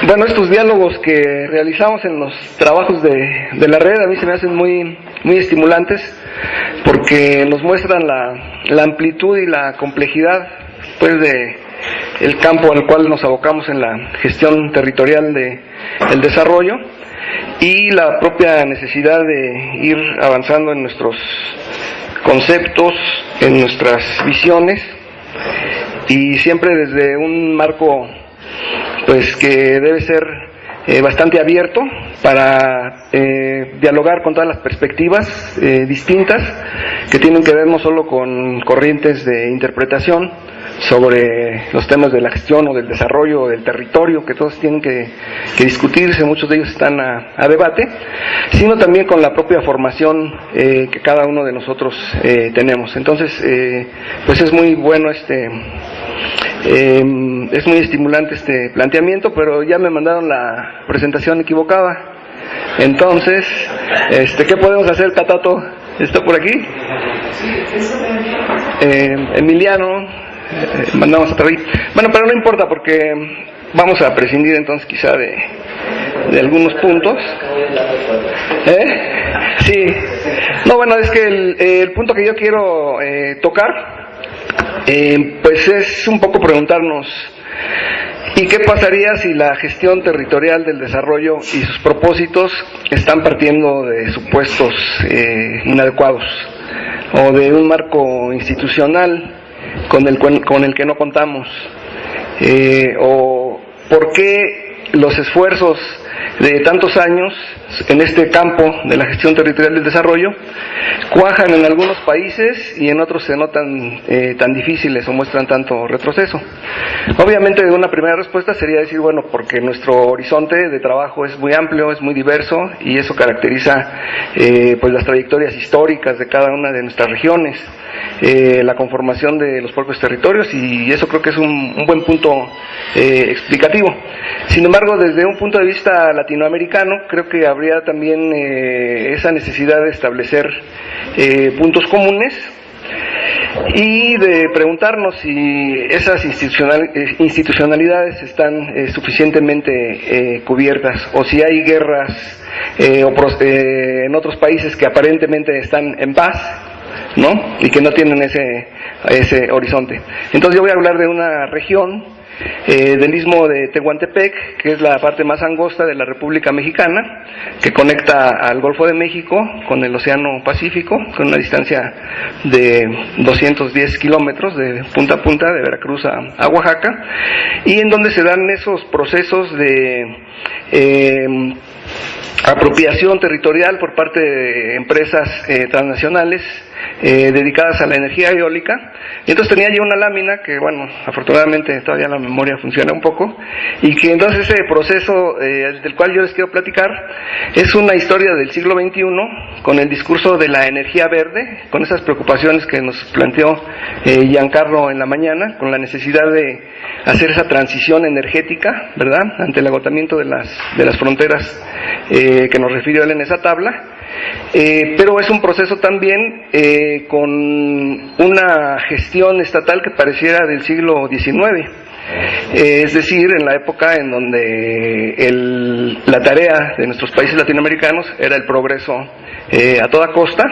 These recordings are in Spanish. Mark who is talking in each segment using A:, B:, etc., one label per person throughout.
A: Bueno, estos diálogos que realizamos en los trabajos de la red a mí se me hacen muy estimulantes, porque nos muestran la amplitud y la complejidad pues de el campo al cual nos abocamos en la gestión territorial del desarrollo, y la propia necesidad de ir avanzando en nuestros conceptos, en nuestras visiones, y siempre desde un marco pues que debe ser bastante abierto para dialogar con todas las perspectivas distintas, que tienen que ver no solo con corrientes de interpretación sobre los temas de la gestión o del desarrollo del territorio, que todos tienen que discutirse, muchos de ellos están a debate, sino también con la propia formación que cada uno de nosotros tenemos. Entonces, pues es muy bueno es muy estimulante este planteamiento, pero ya me mandaron la presentación equivocada. Entonces, ¿qué podemos hacer, Catato? ¿Está por aquí? Emiliano, mandamos a través. Bueno, pero no importa, porque vamos a prescindir entonces quizá de algunos puntos. Sí. No, bueno, es que el punto que yo quiero tocar pues es un poco preguntarnos, ¿y qué pasaría si la gestión territorial del desarrollo y sus propósitos están partiendo de supuestos inadecuados, o de un marco institucional con el que no contamos? ¿O por qué los esfuerzos de tantos años en este campo de la gestión territorial del desarrollo cuajan en algunos países y en otros se notan tan difíciles o muestran tanto retroceso? Obviamente una primera respuesta sería decir, bueno, porque nuestro horizonte de trabajo es muy amplio, es muy diverso, y eso caracteriza pues las trayectorias históricas de cada una de nuestras regiones, la conformación de los propios territorios, y eso creo que es un buen punto explicativo. Sin embargo, desde un punto de vista latinoamericano, creo que habría también esa necesidad de establecer puntos comunes y de preguntarnos si esas institucionalidades están suficientemente cubiertas, o si hay guerras en otros países que aparentemente están en paz, ¿no? Y que no tienen ese horizonte. Entonces yo voy a hablar de una región del istmo de Tehuantepec, que es la parte más angosta de la República Mexicana, que conecta al Golfo de México con el Océano Pacífico, con una distancia de 210 kilómetros de punta a punta, de Veracruz a Oaxaca, y en donde se dan esos procesos de apropiación territorial por parte de empresas transnacionales dedicadas a la energía eólica. Y entonces tenía yo una lámina que, bueno, afortunadamente todavía la memoria funciona un poco, y que entonces ese proceso del cual yo les quiero platicar es una historia del siglo XXI, con el discurso de la energía verde, con esas preocupaciones que nos planteó Giancarlo en la mañana, con la necesidad de hacer esa transición energética, ¿verdad?, ante el agotamiento de las fronteras que nos refirió él en esa tabla. Pero es un proceso también con una gestión estatal que pareciera del siglo XIX, es decir, en la época en donde la tarea de nuestros países latinoamericanos era el progreso a toda costa,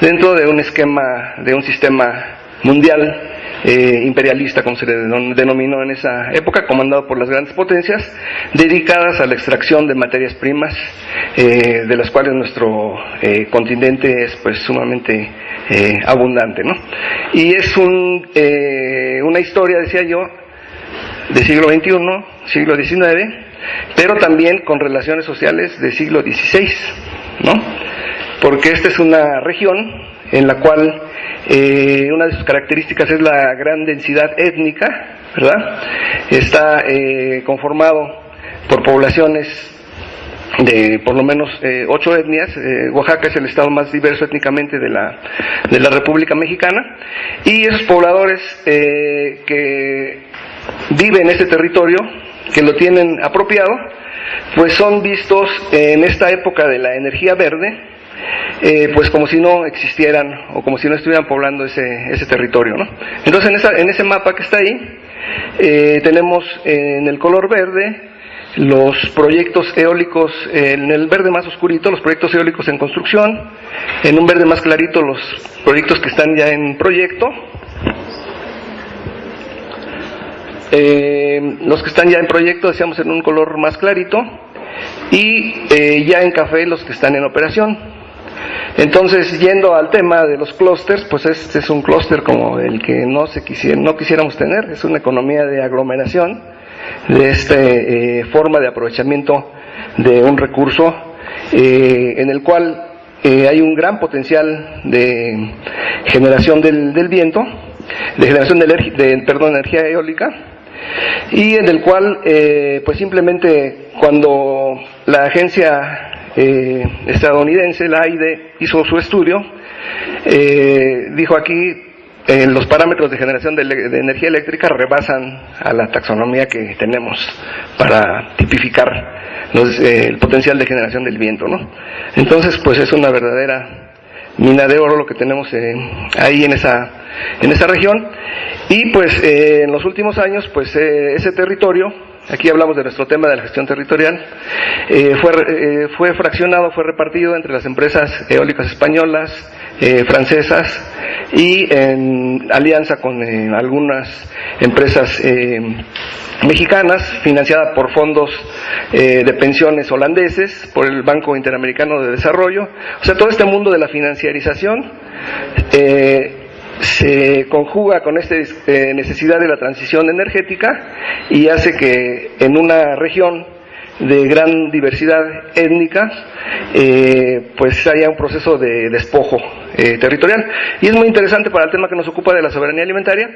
A: dentro de un esquema, de un sistema mundial imperialista, como se le denominó en esa época, comandado por las grandes potencias, dedicadas a la extracción de materias primas, de las cuales nuestro continente es pues sumamente abundante, ¿no? Y es una historia, decía yo, de siglo XXI, siglo XIX, pero también con relaciones sociales de siglo XVI, ¿no? Porque esta es una región en la cual una de sus características es la gran densidad étnica, ¿verdad? Está conformado por poblaciones de por lo menos 8 etnias. Oaxaca es el estado más diverso étnicamente de la República Mexicana, y esos pobladores que viven en este territorio, que lo tienen apropiado, pues son vistos en esta época de la energía verde, pues como si no existieran, o como si no estuvieran poblando ese territorio, ¿no? Entonces en ese mapa que está ahí tenemos en el color verde los proyectos eólicos en el verde más oscurito, los proyectos eólicos en construcción, en un verde más clarito los proyectos que están ya en proyecto, los que están ya en proyecto, decíamos, en un color más clarito, y ya en café los que están en operación. Entonces, yendo al tema de los clústeres, pues este es un clúster como el que no quisiéramos tener, es una economía de aglomeración, de esta forma de aprovechamiento de un recurso en el cual hay un gran potencial de generación del viento, de generación de energía eólica, y en el cual pues simplemente cuando la agencia estadounidense, la AIDE, hizo su estudio, dijo aquí los parámetros de generación de energía eléctrica rebasan a la taxonomía que tenemos para tipificar el potencial de generación del viento, ¿no? Entonces, pues es una verdadera mina de oro lo que tenemos ahí en esa región. Y pues en los últimos años, pues ese territorio, aquí hablamos de nuestro tema de la gestión territorial, fue fraccionado, fue repartido entre las empresas eólicas españolas, francesas, y en alianza con algunas empresas mexicanas, financiada por fondos de pensiones holandeses, por el Banco Interamericano de Desarrollo. O sea, todo este mundo de la financiarización se conjuga con esta necesidad de la transición energética y hace que en una región de gran diversidad étnica pues haya un proceso de despojo territorial. Y es muy interesante para el tema que nos ocupa de la soberanía alimentaria,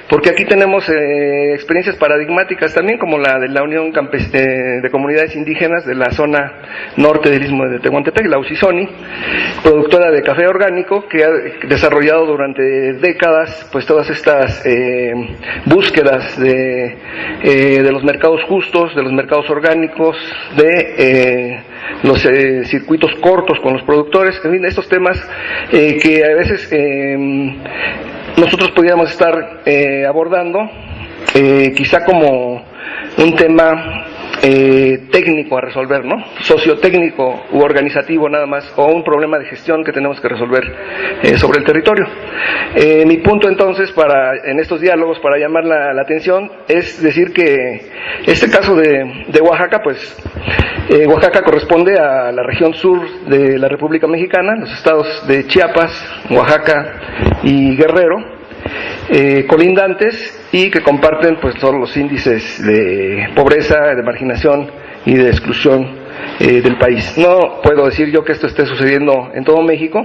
A: porque aquí tenemos experiencias paradigmáticas también, como la de la Unión de Comunidades Indígenas de la zona norte del Istmo de Tehuantepec, la UCISONI, productora de café orgánico, que ha desarrollado durante décadas pues todas estas búsquedas de los mercados justos, de los mercados orgánicos, de los circuitos cortos con los productores, en fin, estos temas que a veces nosotros podríamos estar abordando quizá como un tema técnico a resolver, ¿no? Sociotécnico u organizativo nada más, o un problema de gestión que tenemos que resolver sobre el territorio. Mi punto entonces en estos diálogos, para llamar la atención, es decir que este caso de Oaxaca, pues Oaxaca corresponde a la región sur de la República Mexicana, los estados de Chiapas, Oaxaca y Guerrero, colindantes, y que comparten pues todos los índices de pobreza, de marginación y de exclusión del país. No puedo decir yo que esto esté sucediendo en todo México,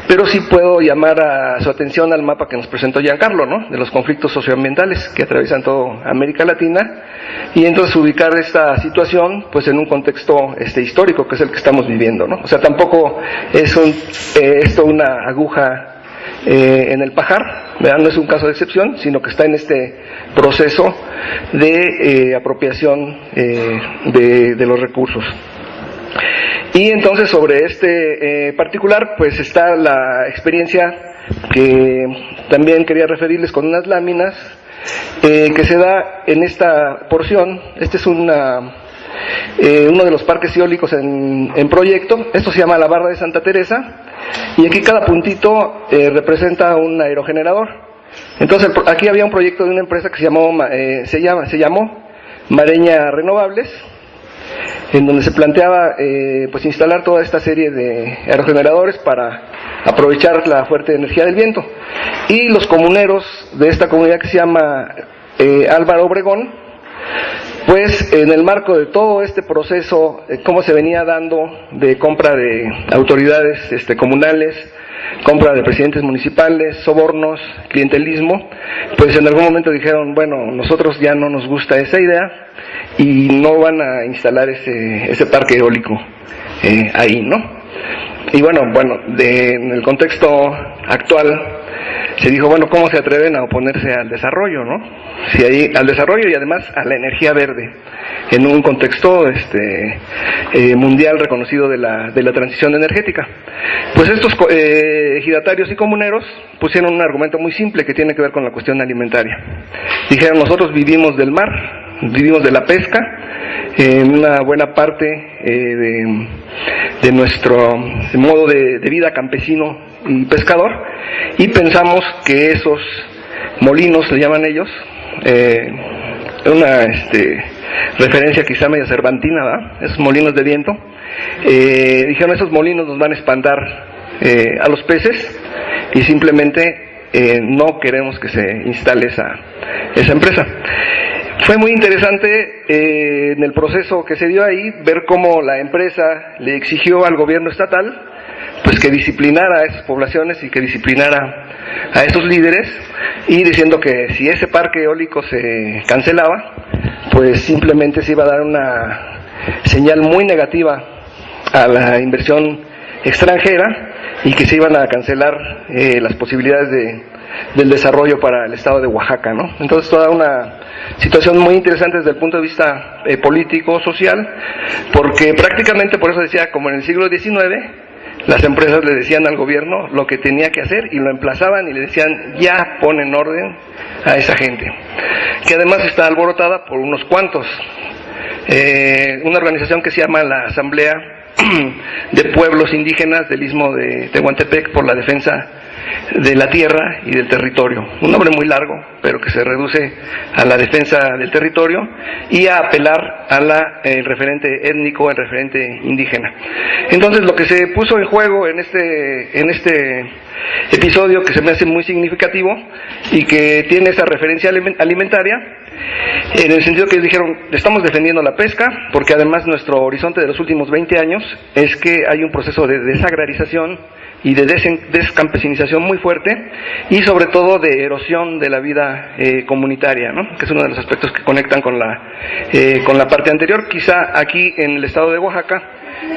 A: pero sí puedo llamar a su atención al mapa que nos presentó Giancarlo, ¿no?, de los conflictos socioambientales que atraviesan toda América Latina, y entonces ubicar esta situación pues en un contexto histórico, que es el que estamos viviendo, ¿no? O sea, tampoco es esto una aguja en el pajar, ¿verdad? No es un caso de excepción, sino que está en este proceso de apropiación de los recursos. Y entonces sobre este particular, pues está la experiencia que también quería referirles con unas láminas que se da en esta porción. Este es uno de los parques eólicos en proyecto. Esto se llama la Barra de Santa Teresa, y aquí cada puntito representa un aerogenerador. Entonces aquí había un proyecto de una empresa que se llamó Mareña Renovables, en donde se planteaba pues instalar toda esta serie de aerogeneradores para aprovechar la fuerte energía del viento. Y los comuneros de esta comunidad, que se llama Álvaro Obregón, pues en el marco de todo este proceso, cómo se venía dando de compra de autoridades comunales, compra de presidentes municipales, sobornos, clientelismo, pues en algún momento dijeron, bueno, nosotros ya no nos gusta esa idea y no van a instalar ese parque eólico ahí, ¿no? Y bueno, en el contexto actual se dijo, bueno, ¿cómo se atreven a oponerse al desarrollo, no? Al desarrollo y además a la energía verde, en un contexto mundial reconocido de la transición energética. Pues estos ejidatarios y comuneros pusieron un argumento muy simple que tiene que ver con la cuestión alimentaria. Dijeron, nosotros vivimos del mar, vivimos de la pesca, en una buena parte de nuestro modo de vida campesino y pescador, y pensamos que esos molinos, le llaman ellos, una referencia quizá medio cervantina, ¿verdad? Esos molinos de viento, dijeron, esos molinos nos van a espantar a los peces, y simplemente no queremos que se instale esa empresa. Fue muy interesante en el proceso que se dio ahí ver cómo la empresa le exigió al gobierno estatal pues que disciplinara a esas poblaciones y que disciplinara a esos líderes, y diciendo que si ese parque eólico se cancelaba, pues simplemente se iba a dar una señal muy negativa a la inversión extranjera y que se iban a cancelar las posibilidades del desarrollo para el estado de Oaxaca, ¿no? Entonces toda una situación muy interesante desde el punto de vista político, social, porque prácticamente, por eso decía, como en el siglo XIX, las empresas le decían al gobierno lo que tenía que hacer y lo emplazaban y le decían, ya ponen orden a esa gente, que además está alborotada por unos cuantos. Una organización que se llama la Asamblea de Pueblos Indígenas del Istmo de Tehuantepec por la Defensa de la Tierra y del Territorio, un nombre muy largo, pero que se reduce a la defensa del territorio y a apelar a el referente étnico, el referente indígena. Entonces lo que se puso en juego en este episodio, que se me hace muy significativo y que tiene esa referencia alimentaria, en el sentido que dijeron, estamos defendiendo la pesca, porque además nuestro horizonte de los últimos 20 años es que hay un proceso de desagrarización y de descampesinización muy fuerte, y sobre todo de erosión de la vida comunitaria, ¿no? Que es uno de los aspectos que conectan con la parte anterior. Quizá aquí en el estado de Oaxaca,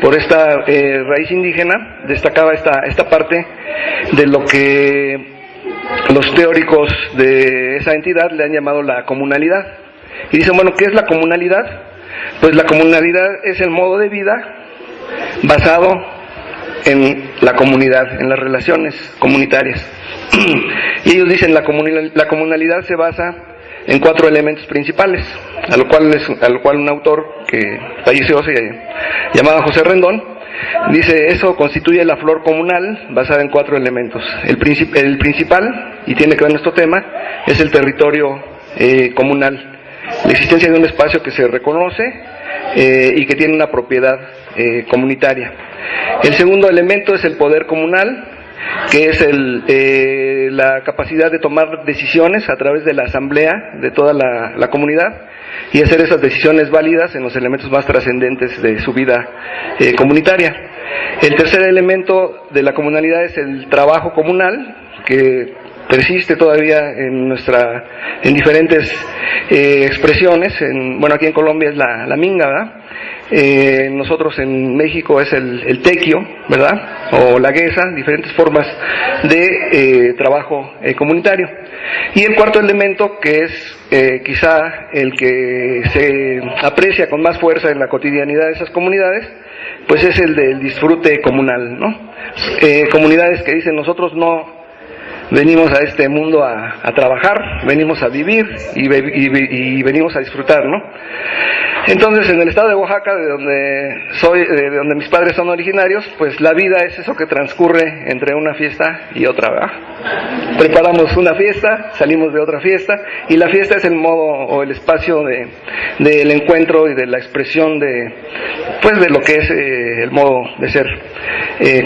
A: por esta raíz indígena, destacaba esta parte de lo que los teóricos de esa entidad le han llamado la comunalidad. Y dicen, bueno, ¿qué es la comunalidad? Pues la comunalidad es el modo de vida basado en la comunidad, en las relaciones comunitarias. Y ellos dicen, la comunalidad se basa en 4 elementos principales, a lo cual un autor que falleció, se llamaba José Rendón, dice, eso constituye la flor comunal basada en 4 elementos. El principal, y tiene que ver nuestro tema, es el territorio comunal, la existencia de un espacio que se reconoce y que tiene una propiedad comunitaria. El segundo elemento es el poder comunal, que es la capacidad de tomar decisiones a través de la asamblea de toda la comunidad y hacer esas decisiones válidas en los elementos más trascendentes de su vida comunitaria. El tercer elemento de la comunalidad es el trabajo comunal, que persiste todavía en diferentes expresiones. Bueno, aquí en Colombia es la minga, ¿verdad? Nosotros en México es el tequio, ¿verdad? O la guesa, diferentes formas de trabajo comunitario. Y el cuarto elemento, que es quizá el que se aprecia con más fuerza en la cotidianidad de esas comunidades, pues es el del disfrute comunal, ¿no? Comunidades que dicen, nosotros no venimos a este mundo a trabajar, venimos a vivir y venimos a disfrutar, ¿no? Entonces, en el estado de Oaxaca, de donde mis padres son originarios, pues la vida es eso que transcurre entre una fiesta y otra, ¿verdad? Preparamos una fiesta, salimos de otra fiesta, y la fiesta es el modo o el espacio del encuentro y de la expresión de lo que es el modo de ser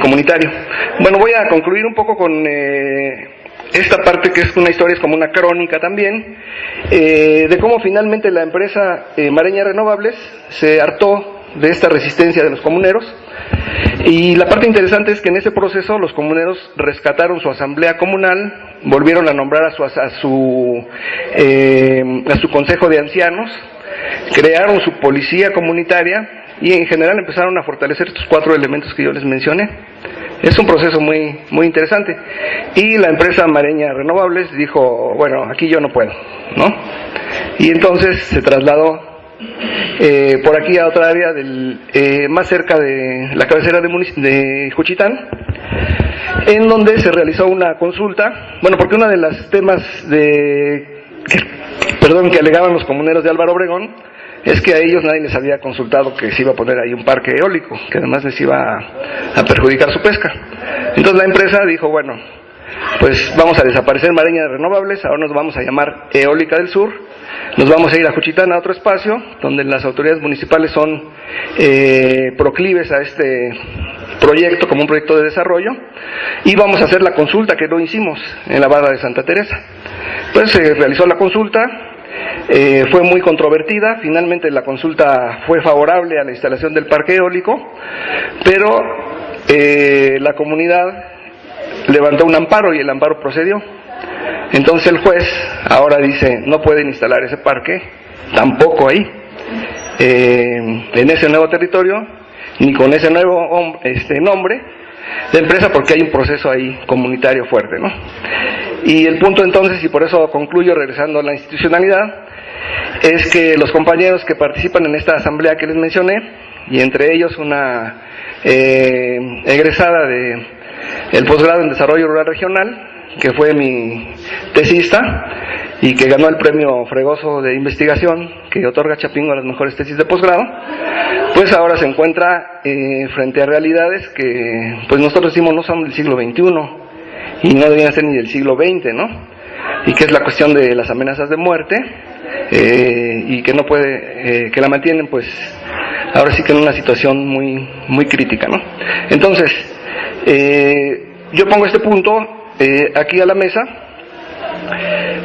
A: comunitario. Bueno, voy a concluir un poco con esta parte, que es una historia, es como una crónica también, de cómo finalmente la empresa Mareña Renovables se hartó de esta resistencia de los comuneros, y la parte interesante es que en ese proceso los comuneros rescataron su asamblea comunal, volvieron a nombrar a su consejo de ancianos, crearon su policía comunitaria y en general empezaron a fortalecer estos 4 elementos que yo les mencioné. Es un proceso muy, muy interesante. Y la empresa Mareña Renovables dijo, bueno, aquí yo no puedo, ¿no? Y entonces se trasladó por aquí a otra área más cerca de la cabecera de Juchitán, en donde se realizó una consulta, bueno, porque uno de los temas que alegaban los comuneros de Álvaro Obregón, es que a ellos nadie les había consultado que se iba a poner ahí un parque eólico, que además les iba a perjudicar su pesca. Entonces la empresa dijo, bueno, pues vamos a desaparecer Mareña de Renovables, ahora nos vamos a llamar Eólica del Sur, nos vamos a ir a Juchitán, a otro espacio, donde las autoridades municipales son proclives a este proyecto como un proyecto de desarrollo, y vamos a hacer la consulta que no hicimos en la barra de Santa Teresa. Entonces se realizó la consulta, fue muy controvertida, finalmente la consulta fue favorable a la instalación del parque eólico, pero la comunidad levantó un amparo y el amparo procedió. Entonces el juez ahora dice, no pueden instalar ese parque, tampoco ahí, en ese nuevo territorio, ni con ese nuevo nombre de empresa, porque hay un proceso ahí comunitario fuerte, ¿no? Y el punto entonces, y por eso concluyo regresando a la institucionalidad, es que los compañeros que participan en esta asamblea que les mencioné, y entre ellos una egresada de el posgrado en Desarrollo Rural Regional, que fue mi tesista y que ganó el premio Fregoso de investigación que otorga Chapingo a las mejores tesis de posgrado, pues ahora se encuentra frente a realidades que pues nosotros decimos no son del siglo XXI y no deberían ser ni del siglo XX, ¿no? Y que es la cuestión de las amenazas de muerte y que no puede, que la mantienen pues ahora sí que en una situación muy crítica, ¿no? Entonces, yo pongo este punto aquí a la mesa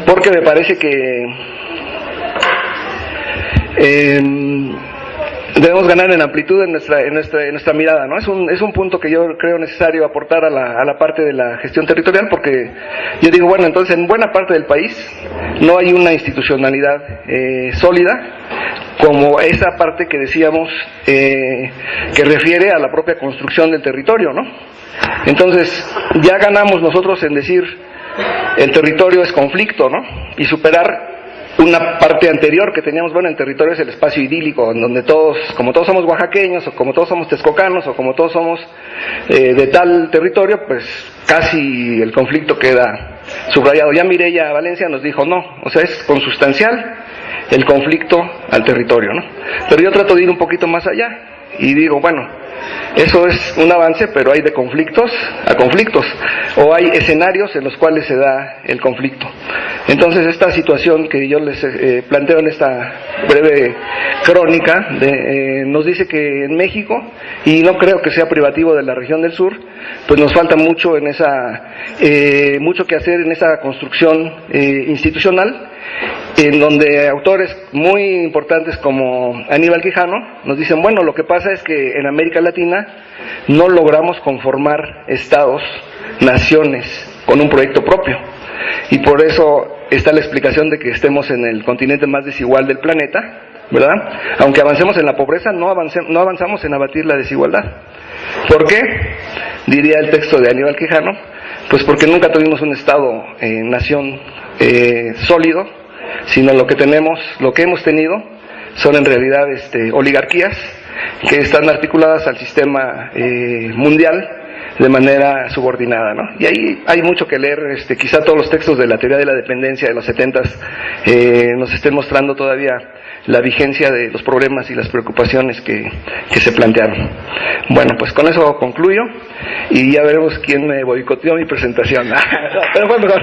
A: porque me parece que debemos ganar en amplitud en nuestra mirada, ¿no? Es un punto que yo creo necesario aportar a la parte de la gestión territorial, porque yo digo, bueno, entonces en buena parte del país no hay una institucionalidad sólida como esa parte que decíamos que refiere a la propia construcción del territorio, ¿no? Entonces ya ganamos nosotros en decir el territorio es conflicto, ¿no? Y superar una parte anterior que teníamos, bueno, el territorio es el espacio idílico, en donde todos, como todos somos oaxaqueños, o como todos somos texcocanos, o como todos somos de tal territorio, pues casi el conflicto queda subrayado. Ya Mireya Valencia nos dijo, no, o sea, es consustancial el conflicto al territorio, ¿no? Pero yo trato de ir un poquito más allá, y digo, bueno, eso es un avance, pero hay de conflictos a conflictos, o hay escenarios en los cuales se da el conflicto. Entonces esta situación que yo les planteo en esta breve crónica nos dice que en México, y no creo que sea privativo de la región del sur, pues nos falta mucho en mucho que hacer en esa construcción institucional, en donde autores muy importantes como Aníbal Quijano nos dicen, bueno, lo que pasa es que en América Latina no logramos conformar estados, naciones, con un proyecto propio, y por eso está la explicación de que estemos en el continente más desigual del planeta, ¿verdad? Aunque avancemos en la pobreza, no avanzamos en abatir la desigualdad. ¿Por qué? Diría el texto de Aníbal Quijano, pues porque nunca tuvimos un estado, nación sólido, sino lo que hemos tenido son en realidad oligarquías que están articuladas al sistema mundial de manera subordinada, ¿no? Y ahí hay mucho que leer, quizá todos los textos de la teoría de la dependencia de los 70s nos estén mostrando todavía la vigencia de los problemas y las preocupaciones que se plantearon. Bueno, pues con eso concluyo y ya veremos quién me boicoteó mi presentación. Pero fue mejor.